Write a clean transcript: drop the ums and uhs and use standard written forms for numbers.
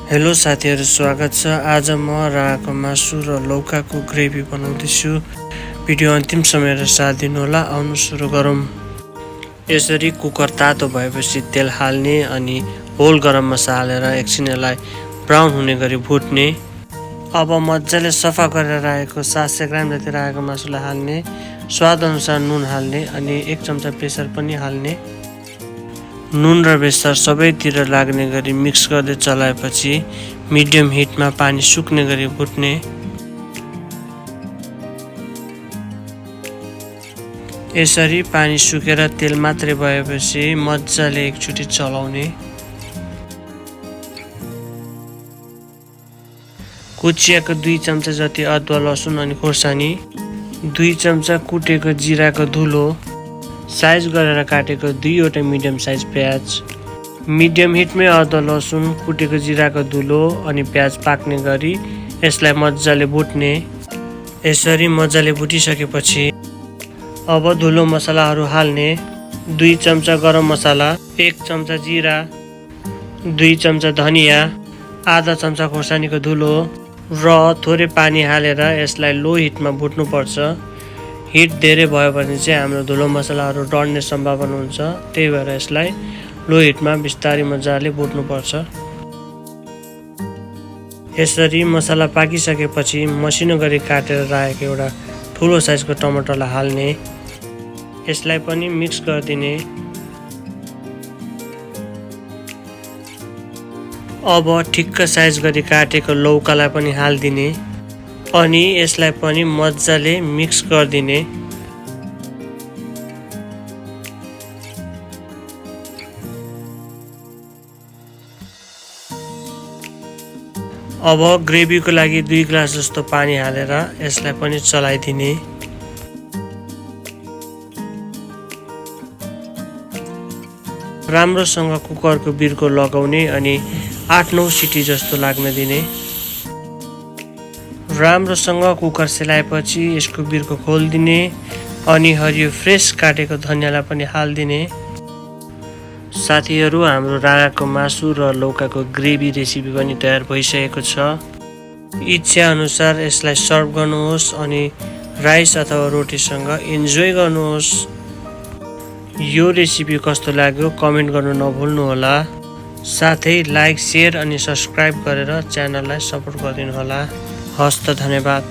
Hello साथीहरु, स्वागत छ। आज म राको मासु र लौकाको ग्रेभी बनाउँदैछु। भिडियो अन्तिम समय साथ दिनु होला। आउनु सुरु गरौँ। यसरी कुकर तातो भएपछि तेल हाल्ने अनि होल गरम मसला हालेर एकछिन यसलाई ब्राउन हुने गरी भुट्ने। अब मजाले सफा गरेर राखेको 700 ग्राम जति राखेको मासुलाई हाल्ने, स्वाद अनुसार नुन हाल्ने अनि 1 चम्चा बेसार पनि हाल्ने। नुन र बेसार सबैतिर लाग्ने गरी मिक्स गर्दै चलाएपछि मिडियम हिटमा पानी सुक्ने गरी भुट्ने। यसरी पानी सुकेर तेल मात्रै भएपछि मजाले एकचोटि चलाउने। कुचिएको 2 चम्चा जति अदुवा लसुन अनि खोर्सानी, 2 चम्चा कुटेको जिराको धुलो, साइज गरेर काटेको 2वटा मिडियम साइज प्याज। मिडियम हिटमै अदुवा लसुन, कुटेको जिराको धुलो अनि प्याज पाक्ने गरी यसलाई मजाले भुट्ने। यसरी मजाले भुटिसकेपछि अब धुलो मसलाहरू हाल्ने। 2 चम्चा गरम मसला, 1 चम्चा जिरा, 2 चम्चा धनिया, आधा चम्चा खोर्सानीको धुलो र थोरै पानी हालेर यसलाई लो हिटमा भुट्नुपर्छ। हिट धेरै भयो भने चाहिँ हाम्रो धुलो मसलाहरू डढ्ने सम्भावना हुन्छ। त्यही भएर यसलाई लो हिटमा बिस्तारै मजाले भुट्नुपर्छ। यसरी मसला पाकिसकेपछि मसिनो गरी काटेर राखेको एउटा ठुलो साइजको टमाटरलाई हाल्ने। यसलाई पनि मिक्स गरिदिने। अब ठिक्क साइज गरी काटेको लौकालाई पनि हालिदिने अनि यसलाई पनि मजाले मिक्स गरिदिने। अब ग्रेभीको लागि 2 ग्लास जस्तो पानी हालेर यसलाई पनि चलाइदिने। राम्रोसँग कुकरको बिर्को लगाउने अनि 8-9 सिटी जस्तो लाग्न दिने। राम्रोसँग कुकर सेलाएपछि यसको बिर्को खोलिदिने अनि हरियो फ्रेस काटेको धनियालाई पनि हालिदिने। साथीहरू, हाम्रो राँगाको मासु र लौकाको ग्रेभी रेसिपी पनि तयार भइसकेको छ। इच्छा अनुसार यसलाई सर्भ गर्नुहोस् अनि राइस अथवा रोटीसँग इन्जोय गर्नुहोस्। यो रेसिपी कस्तो लाग्यो कमेन्ट गर्नु नभुल्नुहोला। साथै लाइक, शेयर अनि सब्स्क्राइब गरेर च्यानललाई सपोर्ट गरिदिनु होला। हस्त, धन्यवाद।